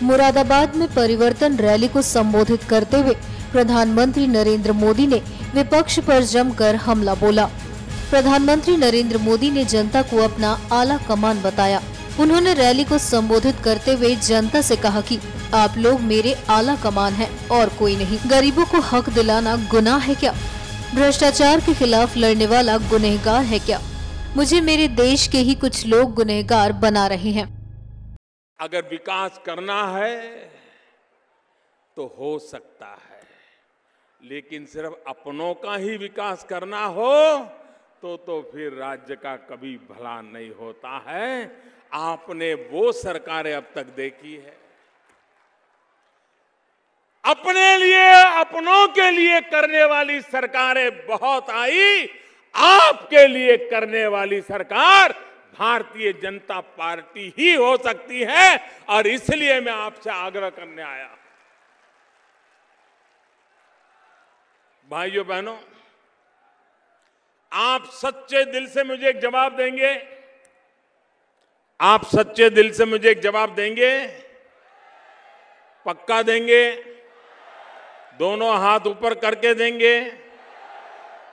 मुरादाबाद में परिवर्तन रैली को संबोधित करते हुए प्रधानमंत्री नरेंद्र मोदी ने विपक्ष पर जमकर हमला बोला। प्रधानमंत्री नरेंद्र मोदी ने जनता को अपना आला कमान बताया। उन्होंने रैली को संबोधित करते हुए जनता से कहा कि आप लोग मेरे आला कमान हैं और कोई नहीं। गरीबों को हक दिलाना गुनाह है क्या? भ्रष्टाचार के खिलाफ लड़ने वाला गुनहगार है क्या? मुझे मेरे देश के ही कुछ लोग गुनहगार बना रहे हैं। अगर विकास करना है तो हो सकता है, लेकिन सिर्फ अपनों का ही विकास करना हो तो फिर राज्य का कभी भला नहीं होता है। आपने वो सरकारें अब तक देखी है, अपने लिए अपनों के लिए करने वाली सरकारें बहुत आई। आपके लिए करने वाली सरकार भारतीय जनता पार्टी ही हो सकती है, और इसलिए मैं आपसे आग्रह करने आया। भाइयों बहनों, आप सच्चे दिल से मुझे एक जवाब देंगे? आप सच्चे दिल से मुझे एक जवाब देंगे? पक्का देंगे? दोनों हाथ ऊपर करके देंगे?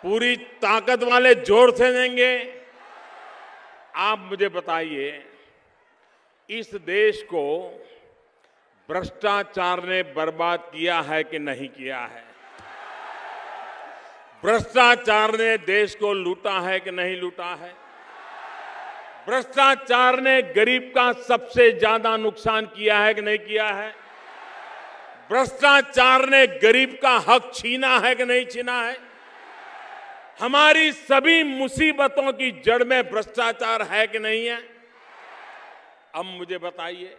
पूरी ताकत वाले जोर से देंगे? आप मुझे बताइए, इस देश को भ्रष्टाचार ने बर्बाद किया है कि नहीं किया है? भ्रष्टाचार ने देश को लूटा है कि नहीं लूटा है? भ्रष्टाचार ने गरीब का सबसे ज्यादा नुकसान किया है कि नहीं किया है? भ्रष्टाचार ने गरीब का हक छीना है कि नहीं छीना है? हमारी सभी मुसीबतों की जड़ में भ्रष्टाचार है कि नहीं है? अब मुझे बताइए,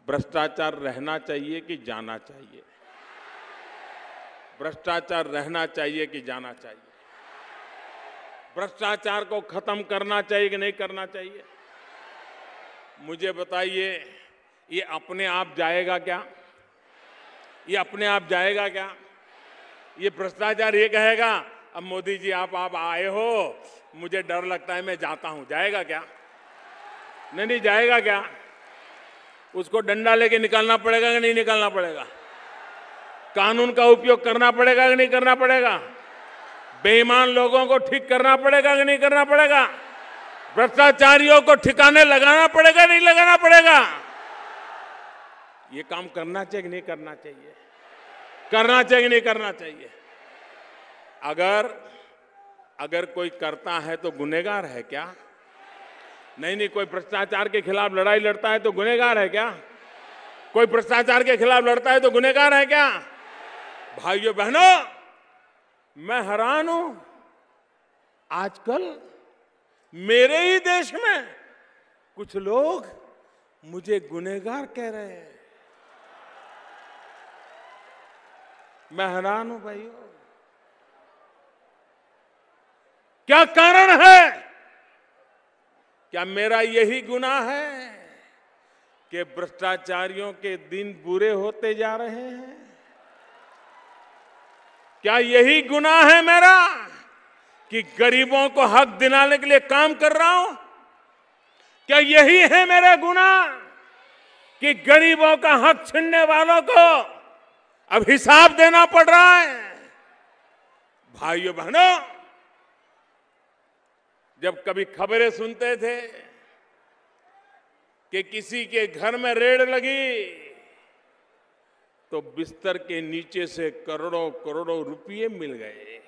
भ्रष्टाचार रहना चाहिए कि जाना चाहिए? भ्रष्टाचार रहना चाहिए कि जाना चाहिए? भ्रष्टाचार को खत्म करना चाहिए कि नहीं करना चाहिए? मुझे बताइए, ये अपने आप जाएगा क्या? ये अपने आप जाएगा क्या? ये भ्रष्टाचार ये कहेगा अब मोदी जी आप आए हो, मुझे डर लगता है, मैं जाता हूं, जाएगा क्या? नहीं जाएगा क्या? उसको डंडा लेके निकालना पड़ेगा कि नहीं निकालना पड़ेगा? कानून का उपयोग करना पड़ेगा कि नहीं करना पड़ेगा? बेईमान लोगों को ठीक करना पड़ेगा कि नहीं करना पड़ेगा? भ्रष्टाचारियों को ठिकाने लगाना पड़ेगा नहीं लगाना पड़ेगा? ये काम करना चाहिए कि नहीं करना चाहिए? करना चाहिए कि नहीं करना चाहिए? अगर कोई करता है तो गुनहगार है क्या? नहीं, कोई भ्रष्टाचार के खिलाफ लड़ाई लड़ता है तो गुनहगार है क्या? कोई भ्रष्टाचार के खिलाफ लड़ता है तो गुनहगार है क्या? भाइयों बहनों, मैं हैरान हूं, आजकल मेरे ही देश में कुछ लोग मुझे गुनहगार कह रहे हैं। मैं हैरान हूं भाइयों, क्या कारण है? क्या मेरा यही गुनाह है कि भ्रष्टाचारियों के दिन बुरे होते जा रहे हैं? क्या यही गुनाह है मेरा कि गरीबों को हक दिलाने के लिए काम कर रहा हूं? क्या यही है मेरा गुनाह कि गरीबों का हक छीनने वालों को अब हिसाब देना पड़ रहा है? भाइयों बहनों, जब कभी खबरें सुनते थे कि किसी के घर में रेड लगी तो बिस्तर के नीचे से करोड़ों करोड़ों रुपये मिल गए।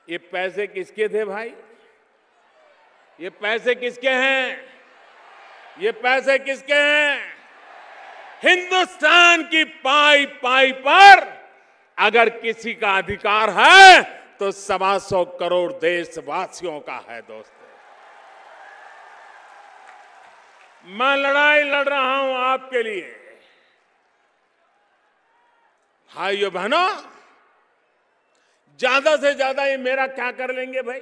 ये पैसे किसके थे भाई? ये पैसे किसके हैं? ये पैसे किसके हैं? हिंदुस्तान की पाई पाई पर अगर किसी का अधिकार है तो 125 करोड़ देशवासियों का है। दोस्तों, मैं लड़ाई लड़ रहा हूं आपके लिए। भाइयों बहनों, ज्यादा से ज्यादा ये मेरा क्या कर लेंगे भाई?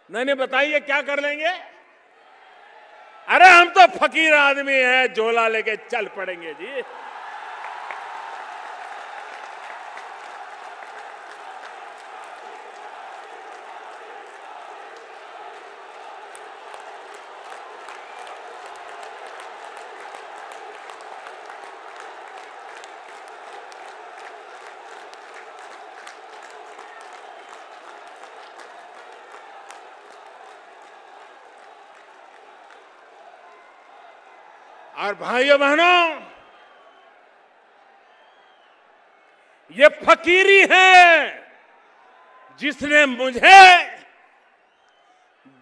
नहीं बताइए, क्या कर लेंगे? अरे हम तो फकीर आदमी हैं, झोला लेके चल पड़ेंगे जी। और भाइयों बहनों, ये फकीरी है जिसने मुझे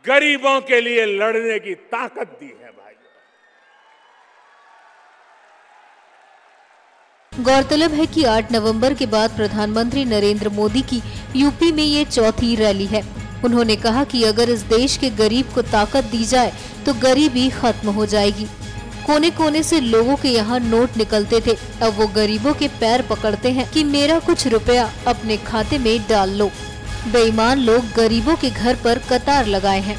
गरीबों के लिए लड़ने की ताकत दी है। भाइयों, गौरतलब है कि 8 नवंबर के बाद प्रधानमंत्री नरेंद्र मोदी की यूपी में ये चौथी रैली है। उन्होंने कहा कि अगर इस देश के गरीब को ताकत दी जाए तो गरीबी खत्म हो जाएगी। कोने कोने से लोगों के यहाँ नोट निकलते थे, अब वो गरीबों के पैर पकड़ते हैं कि मेरा कुछ रुपया अपने खाते में डाल लो। बेईमान लोग गरीबों के घर पर कतार लगाए हैं।